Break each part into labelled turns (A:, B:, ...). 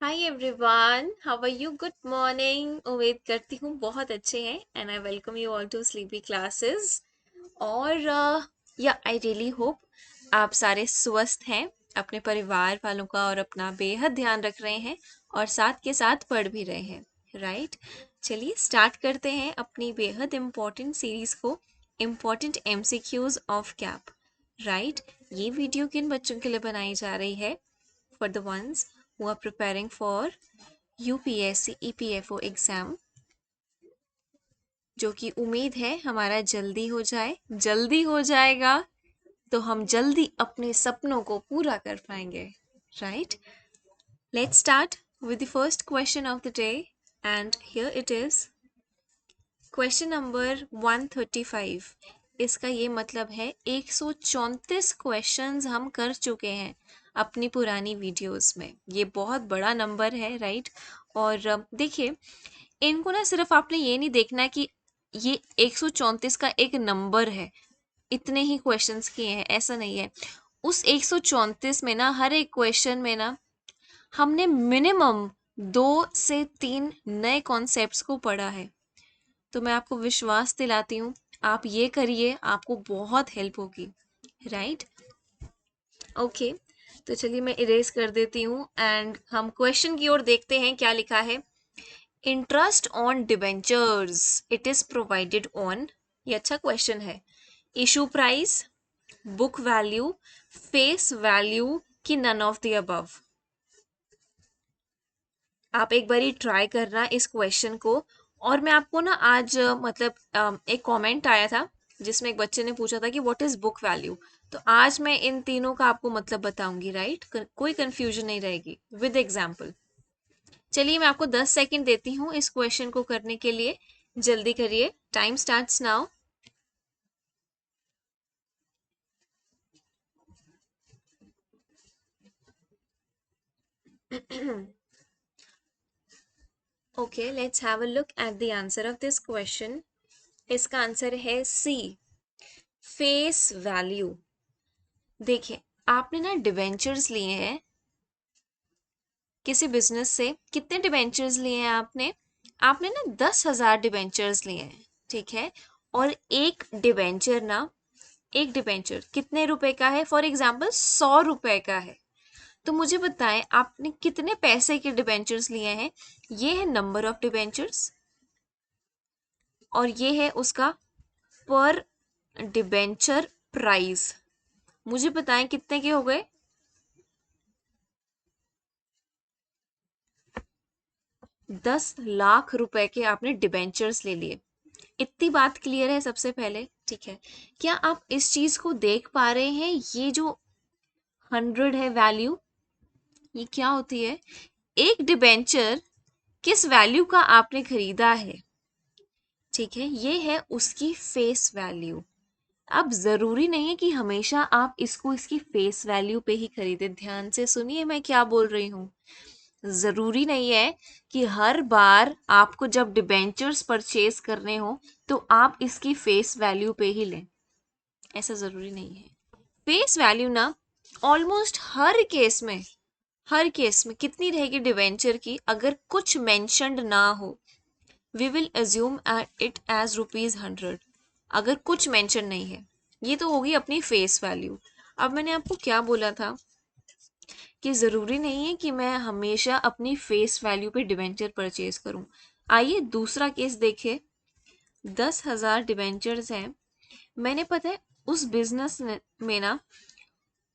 A: Hi everyone, how are you? Good morning. उम्मीद करती हूँ बहुत अच्छे हैं and I welcome you all to sleepy classes. और या आई रियली होप आप सारे स्वस्थ हैं, अपने परिवार वालों का और अपना बेहद ध्यान रख रहे हैं और साथ के साथ पढ़ भी रहे हैं, राइट? चलिए स्टार्ट करते हैं अपनी बेहद इम्पोर्टेंट सीरीज को, important MCQs of cap, right? ये वीडियो किन बच्चों के लिए बनाई जा रही है? For the ones who are preparing for UPSC EPFO exam, जो कि उम्मीद है हमारा जल्दी हो जाए, जल्दी हो जाएगा तो हम जल्दी अपने सपनों को पूरा कर पाएंगे, right? Let's start with the first question of the day, and here it is. Question number 135। इसका ये मतलब है 134 क्वेश्चंस हम कर चुके हैं अपनी पुरानी वीडियोस में। ये बहुत बड़ा नंबर है, राइट? और देखिए, इनको ना सिर्फ आपने ये नहीं देखना कि ये 134 का एक नंबर है, इतने ही क्वेश्चंस किए हैं, ऐसा नहीं है। उस 134 में ना, हर एक क्वेश्चन में ना, हमने मिनिमम 2 से 3 नए कॉन्सेप्ट्स को पढ़ा है। तो मैं आपको विश्वास दिलाती हूँ, आप ये करिए, आपको बहुत हेल्प होगी, राइट? ओके, तो चलिए मैं इरेज कर देती हूँ एंड हम क्वेश्चन की ओर देखते हैं क्या लिखा है। Interest on debentures it is provided on, ये अच्छा क्वेश्चन है, issue price, book value, face value की नन ऑफ द अबव। आप एक बारी ट्राई करना इस क्वेश्चन को। और मैं आपको ना आज एक कमेंट आया था जिसमें एक बच्चे ने पूछा था कि व्हाट इज बुक वैल्यू। तो आज मैं इन तीनों का आपको मतलब बताऊंगी, राइट? कोई कंफ्यूजन नहीं रहेगी, विद एग्जाम्पल। चलिए मैं आपको 10 सेकंड देती हूँ इस क्वेश्चन को करने के लिए। जल्दी करिए, time starts now. Okay, let's have a look at the answer of this question. इसका आंसर है सी, फेस वैल्यू। देखिए, आपने ना डिवेंचर्स लिए हैं किसी बिजनेस से। कितने डिवेंचर्स लिए हैं आपने? आपने ना 10,000 डिवेंचर्स लिए हैं, ठीक है? और एक डिवेंचर कितने रुपए का है? फॉर एग्जाम्पल 100 रुपए का है। तो मुझे बताएं, आपने कितने पैसे के डिवेंचर्स लिए हैं? ये है नंबर ऑफ डिवेंचर्स और ये है उसका पर डिवेंचर प्राइस। मुझे बताएं कितने के हो गए? 10 लाख रुपए के आपने डिबेंचर्स ले लिए। इतनी बात क्लियर है सबसे पहले, ठीक है? क्या आप इस चीज को देख पा रहे हैं? ये जो 100 है वैल्यू, ये क्या होती है? एक डिबेंचर किस वैल्यू का आपने खरीदा है, ठीक है? ये है उसकी फेस वैल्यू। अब जरूरी नहीं है कि हमेशा आप इसको इसकी फेस वैल्यू पे ही खरीदे। ध्यान से सुनिए मैं क्या बोल रही हूँ। जरूरी नहीं है कि हर बार आपको जब डिबेंचर्स परचेज करने हो तो आप इसकी फेस वैल्यू पे ही लें, ऐसा जरूरी नहीं है। फेस वैल्यू ना ऑलमोस्ट हर केस में कितनी रहेगी डिवेंचर की? अगर कुछ मेंशन्ड ना हो, we will assume it as ₹100। अगर कुछ मेंशन नहीं है, ये तो होगी अपनी फेस वैल्यू। अब मैंने आपको क्या बोला था कि ज़रूरी नहीं है कि मैं हमेशा अपनी फेस वैल्यू पे डिवेंचर परचेज करूं। आइए दूसरा केस देखें। 10,000 डिवेंचर्स हैं। मैंने पता है उस बिजनेस में ना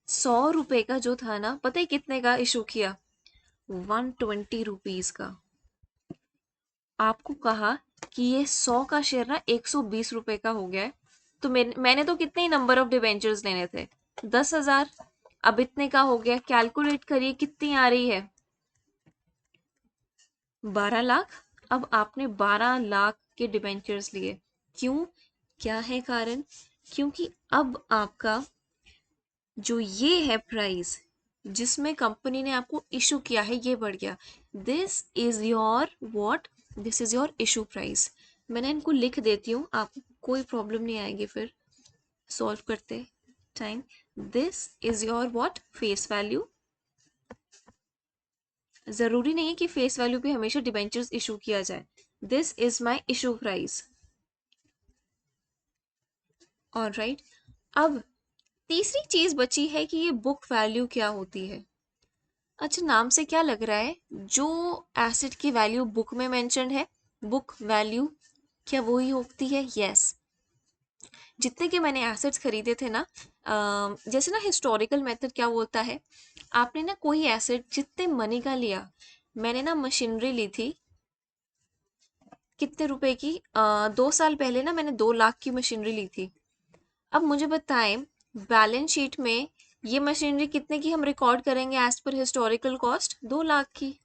A: 100 रुपए का जो था ना, पता है कितने का इशू किया? 120 रुपीज का। आपको कहा कि ये 100 का शेयर ना 120 रुपए का हो गया है। तो मैंने तो कितने ही नंबर ऑफ डिवेंचर्स लेने थे? 10,000। अब इतने का हो गया, कैलकुलेट करिए कितनी आ रही है? 12 लाख। अब आपने 12 लाख के डिबेंचर्स लिए। क्यों? क्या है कारण? क्योंकि अब आपका जो ये है प्राइस जिसमें कंपनी ने आपको इशू किया है, ये बढ़ गया। This is your what? This is your issue price. मैंने इनको लिख देती हूँ, आपको कोई प्रॉब्लम नहीं आएगी फिर सॉल्व करते time. This is your what? Face value. जरूरी नहीं है कि फेस वैल्यू पे हमेशा डिबेंचर्स इशू किया जाए. This is my issue price. Alright. अब तीसरी चीज बची है कि ये बुक वैल्यू क्या होती है. अच्छा, नाम से क्या लग रहा है, जो एसेट की वैल्यू बुक में मेंशन है, बुक वैल्यू क्या वही होती है? यस. जितने के मैंने एसेट्स खरीदे थे ना, जैसे ना हिस्टोरिकल मेथड क्या बोलता है, आपने ना कोई एसेट जितने मनी का लिया, मैंने ना मशीनरी ली थी कितने रुपए की, 2 साल पहले ना मैंने 2 लाख की मशीनरी ली थी. अब मुझे बताएं, बैलेंस शीट में ये मशीनरी कितने की हम रिकॉर्ड करेंगे as per historical cost? 2 lakh की.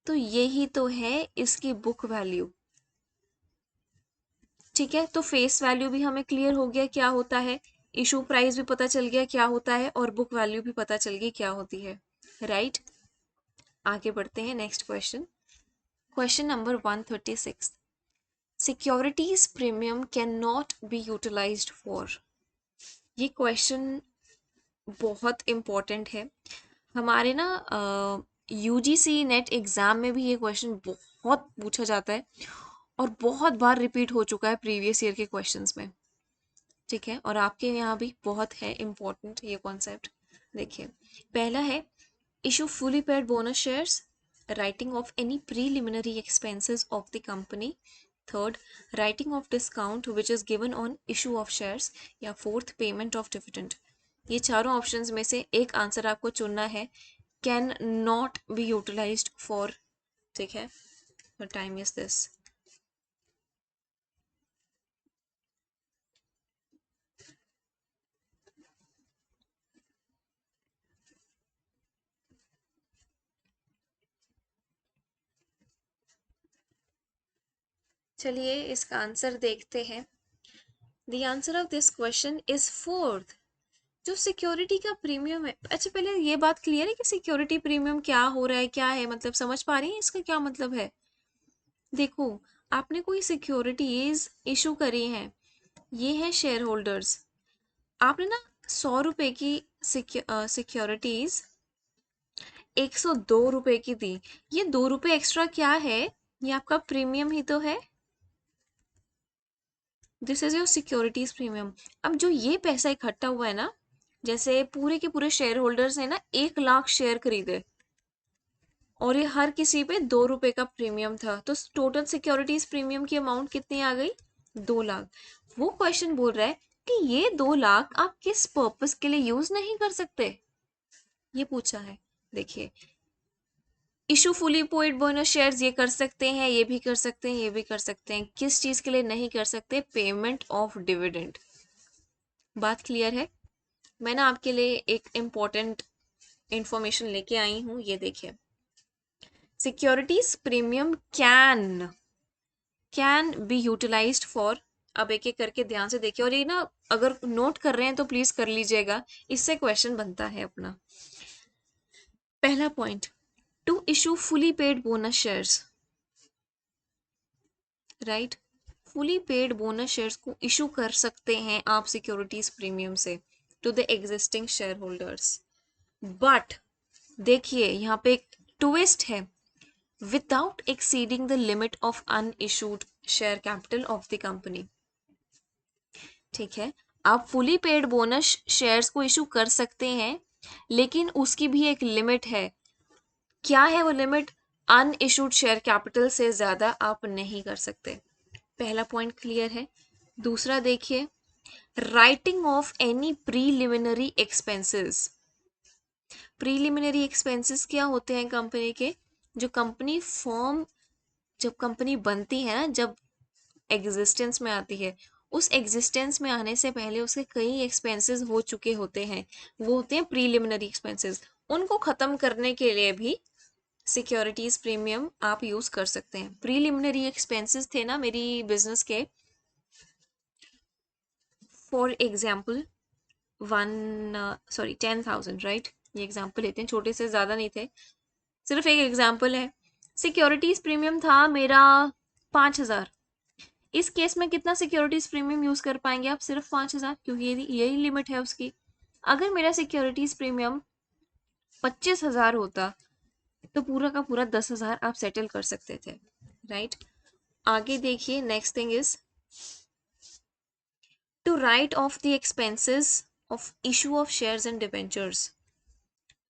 A: तो यही तो है इसकी बुक वैल्यू. ठीक है, तो फेस वैल्यू भी हमें क्लियर हो गया क्या होता है, इशू प्राइस भी पता चल गया क्या होता है, और बुक वैल्यू भी पता चल गई क्या होती है. राइट. आगे बढ़ते हैं next question. Question number 136. Securities premium can not be utilized for. ये क्वेश्चन बहुत इम्पोर्टेंट है. हमारे ना यूजीसी नेट एग्जाम में भी ये क्वेश्चन बहुत पूछा जाता है और बहुत बार रिपीट हो चुका है प्रीवियस ईयर के क्वेश्चंस में. ठीक है, और आपके यहाँ भी बहुत है इम्पोर्टेंट ये कॉन्सेप्ट. देखिए, पहला है issue fully paid bonus shares, writing of any preliminary expenses of the company. Third, writing of discount which is given on issue of shares. या फोर्थ, पेमेंट ऑफ डिविडेंड. ये चारों ऑप्शंस में से एक आंसर आपको चुनना है. Can not be utilized for. ठीक है, टाइम इज दिस. चलिए इसका आंसर देखते हैं. The answer of this question is fourth. जो सिक्योरिटी का प्रीमियम है, अच्छा पहले ये बात क्लियर है कि सिक्योरिटी प्रीमियम क्या हो रहा है, क्या है, मतलब समझ पा रही है इसका क्या मतलब है. देखो, आपने कोई सिक्योरिटीज इशू करी हैं, ये है शेयर होल्डर्स. आपने ना 100 रुपए की सिक्योरिटीज 102 रुपए की दी. ये 2 रुपए एक्स्ट्रा क्या है? ये आपका प्रीमियम ही तो है. This is your securities premium. अब जो ये पैसा इकट्ठा हुआ है ना, जैसे पूरे के पूरे शेयर होल्डर्स ने ना 1 लाख शेयर खरीदे और ये हर किसी पे 2 रुपए का प्रीमियम था, तो टोटल सिक्योरिटीज प्रीमियम की अमाउंट कितनी आ गई? 2 लाख. वो क्वेश्चन बोल रहा है कि ये 2 लाख आप किस पर्पस के लिए यूज नहीं कर सकते, ये पूछा है. देखिए, issue fully paid bonus shares ये कर सकते हैं, ये भी कर सकते हैं, ये भी कर सकते हैं. किस चीज के लिए नहीं कर सकते? Payment of dividend. बात क्लियर है. मैं ना आपके लिए एक इम्पोर्टेंट इंफॉर्मेशन लेके आई हूं, ये देखिए. Securities premium can be utilized for. अब एक एक करके ध्यान से देखिए, और ये ना अगर नोट कर रहे हैं तो प्लीज कर लीजिएगा, इससे क्वेश्चन बनता है अपना. पहला point, to issue fully paid bonus shares. Right, fully paid bonus shares को इशू कर सकते हैं आप सिक्योरिटीज प्रीमियम से to the existing share holders. But देखिए, यहाँ पे एक ट्विस्ट है. Without exceeding the limit of unissued share capital of the company. ठीक है, आप फुली पेड बोनस शेयर्स को इशू कर सकते हैं, लेकिन उसकी भी एक लिमिट है. क्या है वो लिमिट? अनइशूड शेयर कैपिटल से ज्यादा आप नहीं कर सकते. पहला पॉइंट क्लियर है. दूसरा देखिए, writing of any preliminary expenses. Preliminary expenses क्या होते हैं कंपनी के? जो कंपनी फॉर्म, जब कंपनी बनती है ना, जब एग्जिस्टेंस में आती है, उस एग्जिस्टेंस में आने से पहले उसके कई एक्सपेंसेस हो चुके होते हैं, वो होते हैं प्रीलिमिनरी एक्सपेंसेस. उनको खत्म करने के लिए भी सिक्योरिटीज प्रीमियम आप यूज कर सकते हैं. प्रीलिमिनरी एक्सपेंसेस थे ना मेरी बिजनेस के, फॉर एग्जाम्पल 10,000. राइट, ये एग्जाम्पल लेते हैं, छोटे से ज्यादा नहीं थे, सिर्फ एक एग्जाम्पल है. सिक्योरिटीज प्रीमियम था मेरा 5,000. इस केस में कितना सिक्योरिटीज प्रीमियम यूज कर पाएंगे आप? सिर्फ 5,000, क्योंकि यही लिमिट है उसकी. अगर मेरा सिक्योरिटीज प्रीमियम 25,000 होता, तो पूरा का पूरा 10,000 आप सेटल कर सकते थे, राइट। आगे देखिए, next thing is to write off the expenses of issue of shares and debentures.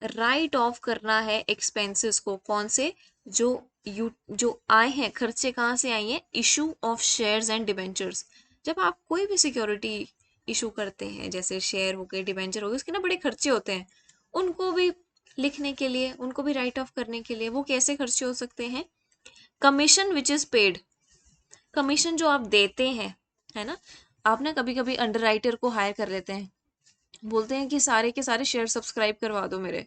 A: Write off करना है एक्सपेंसेस को, कौन से, जो आए हैं, खर्चे कहाँ से आए हैं, issue of shares and debentures. जब आप कोई भी सिक्योरिटी इशू करते हैं, जैसे शेयर हो गए, डिबेंचर हो गए, उसके ना बड़े खर्चे होते हैं, उनको भी लिखने के लिए, उनको भी राइट ऑफ करने के लिए, वो कैसे खर्चे हो सकते हैं, commission which is paid, commission जो आप देते हैं, है ना। आप ना कभी कभी अंडर राइटर को हायर कर लेते हैं, बोलते हैं कि सारे के सारे शेयर सब्सक्राइब करवा दो मेरे।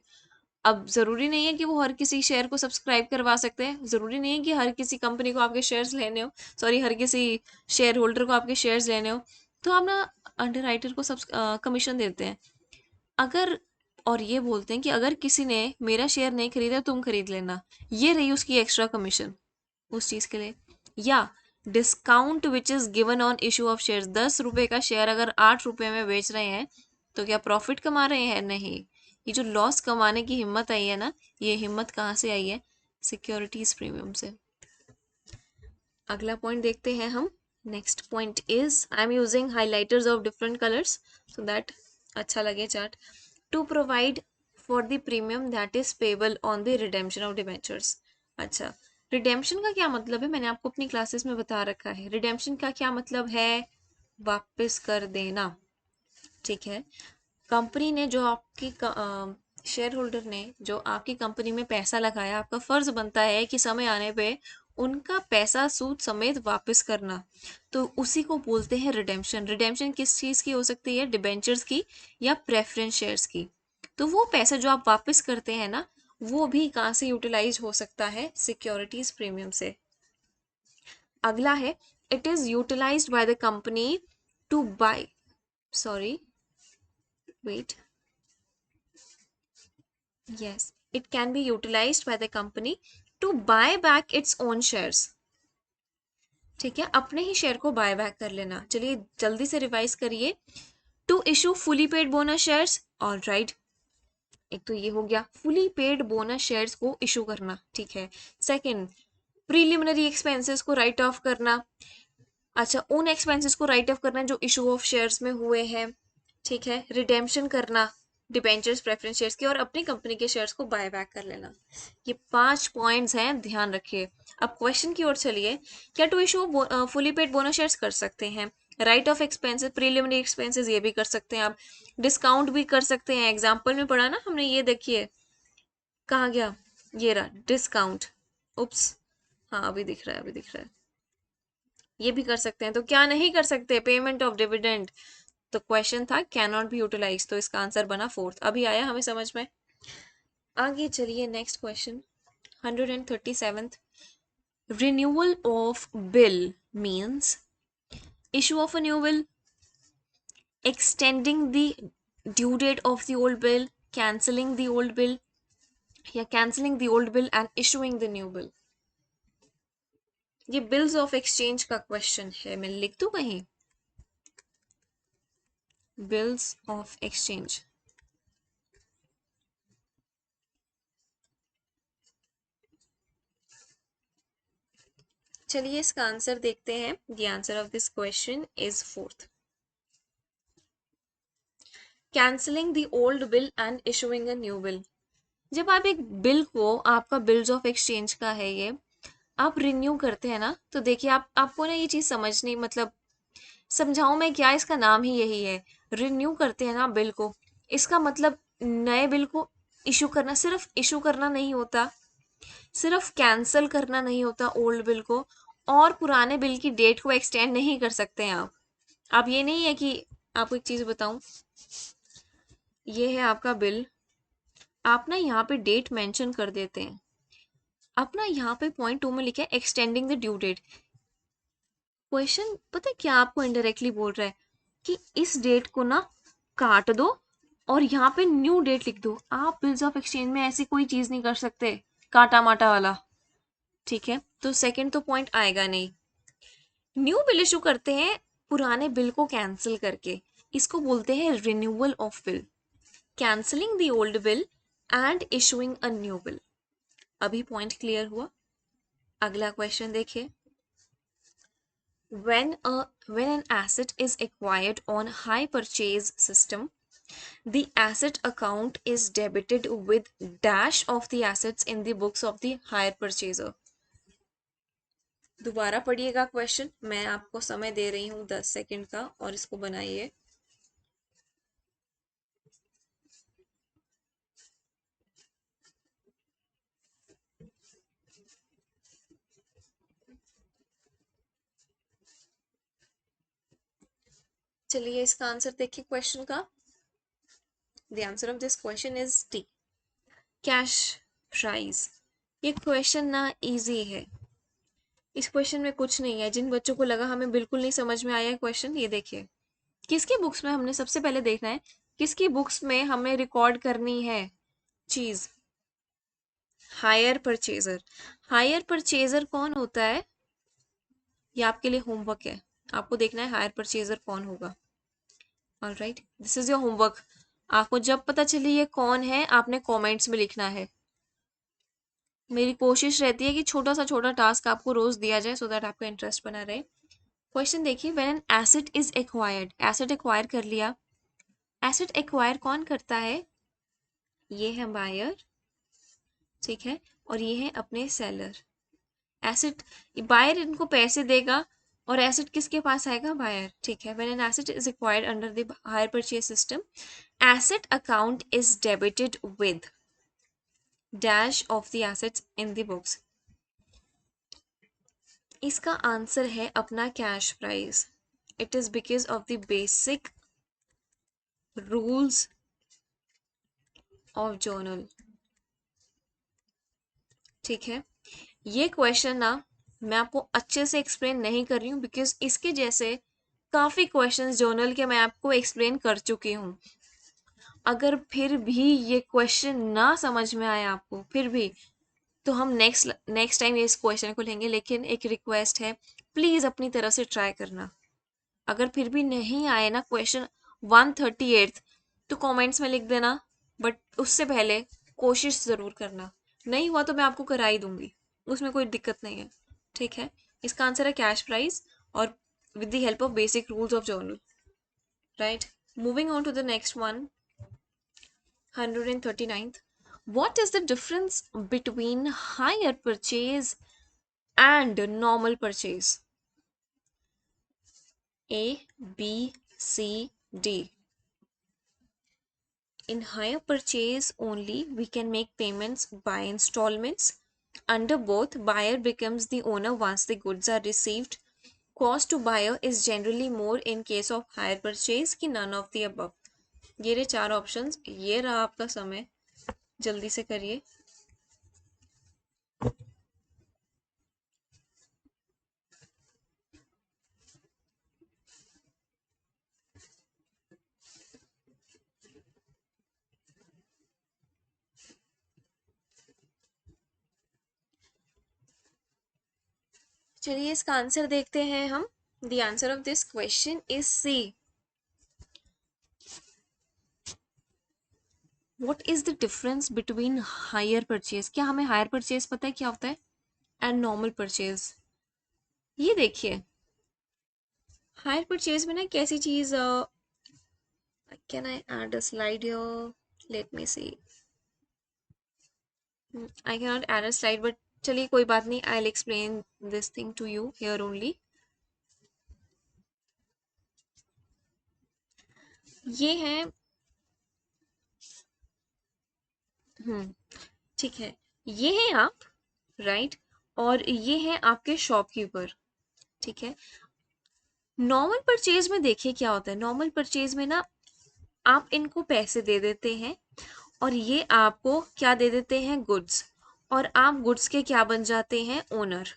A: अब ज़रूरी नहीं है कि वो हर किसी शेयर को सब्सक्राइब करवा सकते हैं, ज़रूरी नहीं है कि हर किसी कंपनी को आपके शेयर्स लेने हो, सॉरी, हर किसी शेयर होल्डर को आपके शेयर्स लेने हो। तो आप ना अंडर राइटर को कमीशन देते हैं, अगर, और ये बोलते हैं कि अगर किसी ने मेरा शेयर नहीं खरीदा तुम खरीद लेना, ये रही उसकी एक्स्ट्रा कमीशन उस चीज़ के लिए। या discount which is given on issue of share, 10 रुपए का शेयर अगर 8 रुपए में बेच रहे हैं तो क्या प्रॉफिट कमा रहे हैं, नहीं। ये जो लॉस कमाने की हिम्मत आई है ना, ये हिम्मत कहाँ से आई है, सिक्योरिटीज प्रीमियम से। अगला पॉइंट देखते हैं हम। Next point is, I am using highlighters of different colours so that अच्छा लगे chart. To provide for the premium that is payable on the redemption of debentures. अच्छा, रिडेम्पशन का क्या मतलब है, मैंने आपको अपनी क्लासेस में बता रखा है। रिडेम्पशन का क्या मतलब है, वापस कर देना, ठीक है। कंपनी ने जो आपकी शेयर होल्डर ने जो आपकी कंपनी में पैसा लगाया, आपका फर्ज बनता है कि समय आने पे उनका पैसा सूद समेत वापस करना, तो उसी को बोलते हैं रिडेम्पशन। रिडेम्पशन किस चीज़ की हो सकती है, डिबेंचर्स की या प्रेफरेंस शेयर्स की। तो वो पैसा जो आप वापस करते हैं ना, वो भी कहाँ से यूटिलाइज हो सकता है, सिक्योरिटीज प्रीमियम से। अगला है, it is utilised by the company to buy, sorry wait, yes, it can be utilized by the company to buy back its own shares। ठीक है, अपने ही शेयर को बाय बैक कर लेना। चलिए जल्दी से रिवाइज करिए। To issue fully paid bonus shares, all right, एक तो ये हो गया, फुली पेड बोनस शेयर्स को इशू करना, ठीक है। सेकंड, प्रीलिमिनरी एक्सपेंसेस को राइट ऑफ करना। अच्छा, उन एक्सपेंसेस को राइट ऑफ करना जो इशू ऑफ शेयर्स में हुए हैं, ठीक है। रिडेम्पशन करना डिबेंचर्स, प्रेफरेंस शेयर्स की, और अपनी कंपनी के शेयर्स को बाय बैक कर लेना। ये 5 पॉइंट्स हैं, ध्यान रखिए। अब क्वेश्चन की ओर चलिए। क्या to issue fully paid bonus shares कर सकते हैं, write off expenses, preliminary expenses ये भी कर सकते हैं आप, डिस्काउंट भी कर सकते हैं। एग्जाम्पल में पढ़ा ना हमने, ये देखिए कहाँ गया, ये रहा डिस्काउंट, उप्स, हाँ अभी दिख रहा है, अभी दिख रहा है, ये भी कर सकते हैं। तो क्या नहीं कर सकते, पेमेंट ऑफ डिविडेंड। तो क्वेश्चन था कैन नॉट बी यूटिलाइज, तो इसका आंसर बना फोर्थ। अभी आया हमें समझ में। आगे चलिए, next question 137th। Renewal of bill means issue of a new bill, extending the due date of the old bill, cancelling the old bill, या cancelling the old bill and issuing the new bill. ये bills of exchange का question है, मैं लिख दूं कहीं, bills of exchange. चलिए इसका आंसर देखते हैं। The answer of this question is fourth, cancelling the old bill and issuing a new bill. जब आप एक बिल को, आपका बिल्स ऑफ एक्सचेंज का है ये, आप रिन्यू करते हैं ना, तो देखिए आपको ना ये चीज़ समझनी, मतलब समझाऊं मैं क्या, इसका नाम ही यही है। रिन्यू करते हैं ना बिल को, इसका मतलब नए बिल को इशू करना, सिर्फ इशू करना नहीं होता, सिर्फ कैंसिल करना नहीं होता ओल्ड बिल को, और पुराने बिल की डेट को एक्सटेंड नहीं कर सकते हैं आप ये नहीं है कि, आपको एक चीज़ बताऊं, ये है आपका बिल, आप ना यहाँ पे डेट मेंशन कर देते हैं, आप ना यहाँ पे पॉइंट 2 में लिखा है extending the due date. Question पता है क्या आपको इनडायरेक्टली बोल रहा है, कि इस डेट को ना काट दो और यहाँ पे न्यू डेट लिख दो। आप बिल्स ऑफ एक्सचेंज में ऐसी कोई चीज नहीं कर सकते, काटा माटा वाला, ठीक है। तो सेकंड तो पॉइंट आएगा नहीं। न्यू बिल इशू करते हैं पुराने बिल को कैंसिल करके, इसको बोलते हैं renewal of bill, cancelling the old bill and issuing a new bill. अभी पॉइंट क्लियर हुआ? अगला क्वेश्चन देखिए। When an asset is acquired on high purchase system, the asset account is debited with dash of the assets in the books of the hire purchaser. दोबारा पढ़िएगा question, मैं आपको समय दे रही हूँ 10 सेकंड का और इसको बनाइए। चलिए इसका आंसर देखिए क्वेश्चन का। The answer of this question is D, cash price. ये क्वेश्चन ना इजी है, इस क्वेश्चन में कुछ नहीं है। जिन बच्चों को लगा हमें बिल्कुल नहीं समझ में आया क्वेश्चन, ये देखिए किसकी बुक्स में हमने सबसे पहले देखना है, किसकी बुक्स में हमें रिकॉर्ड करनी है चीज। Higher purchaser. हायर परचेजर कौन होता है, ये आपके लिए होमवर्क है। आपको देखना है हायर परचेजर कौन होगा। Alright, this is your homework. आपको जब पता चले ये कौन है, आपने कमेंट्स में लिखना है। मेरी कोशिश रहती है कि छोटा टास्क आपको रोज दिया जाए सो दैट आपका इंटरेस्ट बना रहे। क्वेश्चन देखिए, when an asset is acquired, asset acquire कर लिया। एसेट एक्वायर कौन करता है, ये है बायर, ठीक है, और ये है अपने सेलर। एसेट, बायर इनको पैसे देगा और एसेट किसके पास आएगा, बायर, ठीक है। When an asset is acquired under the hire purchase system, asset account is debited with dash of the assets in the books. इसका आंसर है अपना cash price. It is because of the basic rules of journal, ठीक है। ये question ना मैं आपको अच्छे से एक्सप्लेन नहीं कर रही हूँ बिकॉज इसके जैसे काफी क्वेश्चंस जर्नल के मैं आपको एक्सप्लेन कर चुकी हूँ। अगर फिर भी ये क्वेश्चन ना समझ में आए आपको फिर भी, तो हम नेक्स्ट टाइम ये इस क्वेश्चन को लेंगे। लेकिन एक रिक्वेस्ट है, प्लीज अपनी तरफ से ट्राई करना। अगर फिर भी नहीं आए ना क्वेश्चन 138, तो कमेंट्स में लिख देना, बट उससे पहले कोशिश जरूर करना। नहीं हुआ तो मैं आपको करा ही दूंगी, उसमें कोई दिक्कत नहीं है, ठीक है। इसका आंसर है कैश प्राइस और with the help of basic rules of journal, right. Moving on to the next one, 139th. What is the difference between hire purchase and normal purchase? A, B, C, D. In hire purchase only we can make payments by installments. Under both, buyer becomes the owner once the goods are received. Cost to buyer is generally more in case of hire purchase कि none of the above. ये रहे 4 options, ये रहा आपका समय, जल्दी से करिए। चलिए इसका आंसर देखते हैं हम। The answer of this question is C. What is the difference between hire purchase, क्या हमें हायर परचेज पता है क्या होता है, एंड नॉर्मल परचेज? ये देखिए हायर परचेज में ना कैसी चीज, can I add a slide here, let me see. I can not add a slide, but चलिए कोई बात नहीं, I will explain this thing to you here only. ये है, ठीक है, ये है आप, राइट, और ये है आपके शॉपकीपर, ठीक है। नॉर्मल परचेज में देखिए क्या होता है, नॉर्मल परचेज में ना आप इनको पैसे दे देते हैं और ये आपको क्या दे देते हैं, गुड्स, और आप गुड्स के क्या बन जाते हैं, ओनर।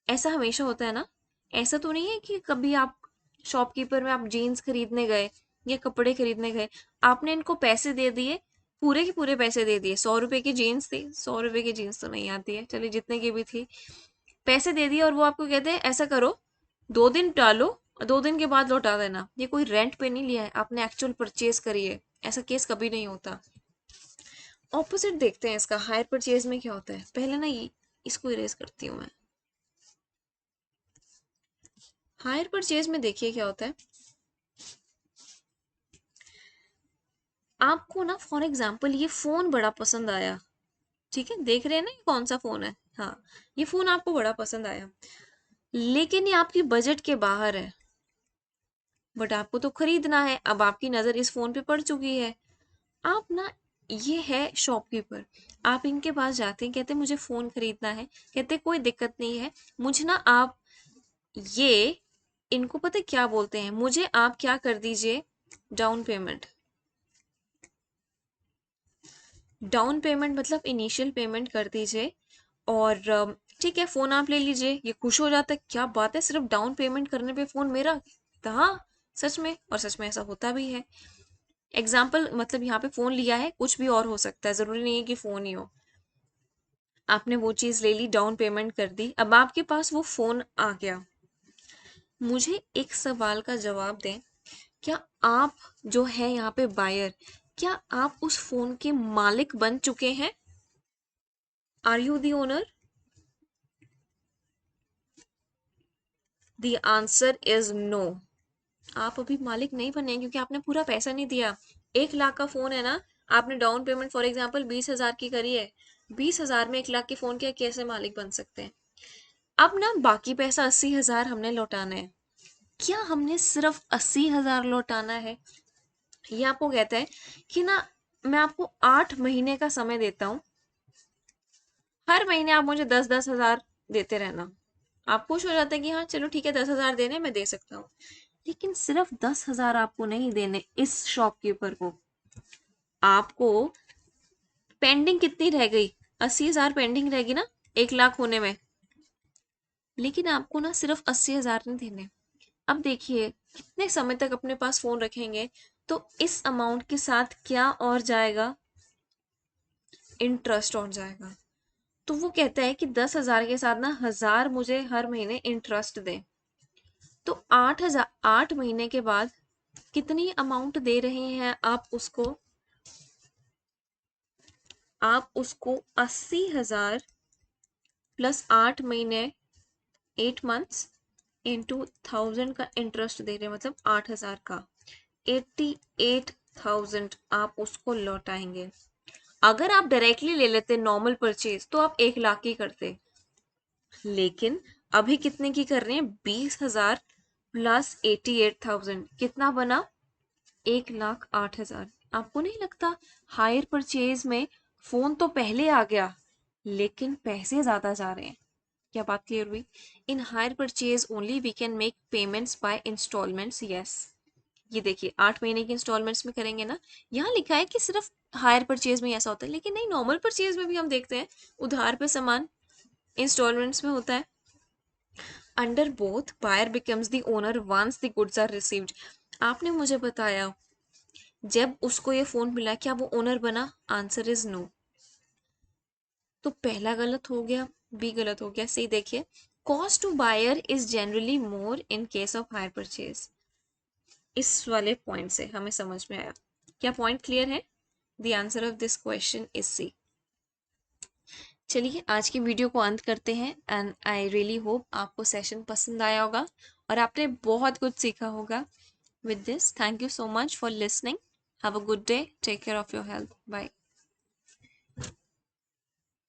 A: ऐसा हमेशा होता है ना। ऐसा तो नहीं है कि कभी आप शॉपकीपर में आप जीन्स खरीदने गए या कपड़े खरीदने गए, आपने इनको पैसे दे दिए, पूरे के पूरे पैसे दे दिए। 100 रुपए की जीन्स थी, 100 रुपए की जीन्स तो नहीं आती है, चलिए जितने की भी थी, पैसे दे दिए और वो आपको कहते हैं ऐसा करो 2 दिन डालो और 2 दिन के बाद लौटा देना। ये कोई रेंट पे नहीं लिया है, आपने एक्चुअल परचेज करी है, ऐसा केस कभी नहीं होता। ऑपोजिट देखते हैं इसका, हायर परचेज में क्या होता है। पहले ना इसको इरेज करती हूँ मैं। हायर परचेज में देखिए क्या होता है, आपको ना फॉर एग्जाम्पल ये फोन बड़ा पसंद आया, ठीक है, देख रहे हैं ना ये कौन सा फोन है, हाँ, ये फोन आपको बड़ा पसंद आया, लेकिन ये आपकी बजट के बाहर है, बट आपको तो खरीदना है। अब आपकी नजर इस फोन पे पड़ चुकी है, आप ना, ये है शॉपकीपर, आप इनके पास जाते हैं, कहते हैं मुझे फोन खरीदना है, कहते हैं कोई दिक्कत नहीं है, मुझे ना आप ये, इनको पता है क्या बोलते हैं, मुझे आप क्या कर दीजिए, डाउन पेमेंट। डाउन पेमेंट मतलब इनिशियल पेमेंट कर दीजिए, और ठीक है फोन आप ले लीजिए। ये खुश हो जाता है, क्या बात है, सिर्फ डाउन पेमेंट करने पे फोन मेरा। हाँ, सच में, और सच में ऐसा होता भी है। एग्जाम्पल मतलब यहाँ पे फोन लिया है, कुछ भी और हो सकता है, जरूरी नहीं है कि फोन ही हो। आपने वो चीज ले ली, डाउन पेमेंट कर दी, अब आपके पास वो फोन आ गया। मुझे एक सवाल का जवाब दें, क्या आप जो है यहाँ पे बायर, क्या आप उस फोन के मालिक बन चुके हैं? Are you the owner? The answer is no. आप अभी मालिक नहीं बने क्योंकि आपने पूरा पैसा नहीं दिया। 1 लाख का फोन है ना, आपने डाउन पेमेंट फॉर एग्जाम्पल 20,000 की करी है, 20,000 में 1 लाख के फोन के कैसे मालिक बन सकते हैं? अब ना बाकी पैसा 80,000 हमने लौटाना है। क्या हमने सिर्फ 80,000 लौटाना है? ये आपको कहता है कि ना, मैं आपको 8 महीने का समय देता हूँ, हर महीने आप मुझे 10-10 हजार देते रहना। आप खुश हो जाते हैं कि हाँ चलो ठीक है, 10,000 देने मैं दे सकता हूँ, लेकिन सिर्फ 10,000 आपको नहीं देने इस शॉपकीपर को। आपको पेंडिंग कितनी रह गई? 80,000 पेंडिंग रहेगी ना 1 लाख होने में, लेकिन आपको ना सिर्फ 80,000 नहीं देने। अब देखिए कितने समय तक अपने पास फोन रखेंगे, तो इस अमाउंट के साथ क्या और जाएगा, इंटरेस्ट और जाएगा। तो वो कहता है कि 10,000 के साथ ना 1,000 मुझे हर महीने इंटरेस्ट दे। तो 8,000, 8 महीने के बाद कितनी अमाउंट दे रहे हैं आप उसको? आप उसको 80,000 प्लस 8 महीने, 8 मंथ्स इंटू 1,000 का इंटरेस्ट दे रहे हैं, मतलब 8,000 का 88,000 आप उसको लौटाएंगे। अगर आप डायरेक्टली ले लेते नॉर्मल परचेज तो आप 1 लाख की करते, लेकिन अभी कितने की कर रहे हैं? 20,000 प्लस 88,000, कितना बना? 1,08,000। आपको नहीं लगता हायर परचेज में फोन तो पहले आ गया, लेकिन पैसे ज्यादा जा रहे हैं? क्या बात क्लियर हुई? In hire purchase only we can make payments by instalments. Yes, ये देखिए 8 महीने की इंस्टॉलमेंट्स में करेंगे ना। यहाँ लिखा है कि सिर्फ हायर परचेज में ऐसा होता है, लेकिन नहीं, नॉर्मल परचेज में भी हम देखते हैं उधार पे सामान इंस्टॉलमेंट्स में होता है। Under both buyer becomes the owner once the goods are received. आपने मुझे बताया जब उसको ये फोन मिला क्या वो ओनर बना? Answer is no. तो पहला गलत हो गया, बी गलत हो गया, सही देखिए। Cost to buyer is generally more in case of hire purchase. इस वाले पॉइंट से हमें समझ में आया। क्या पॉइंट क्लियर है? The answer of this question is C. चलिए आज की वीडियो को अंत करते हैं, एंड आई रियली होप आपको सेशन पसंद आया होगा और आपने बहुत कुछ सीखा होगा। With this, thank you so much for listening. Have a good day, take care of your health, bye.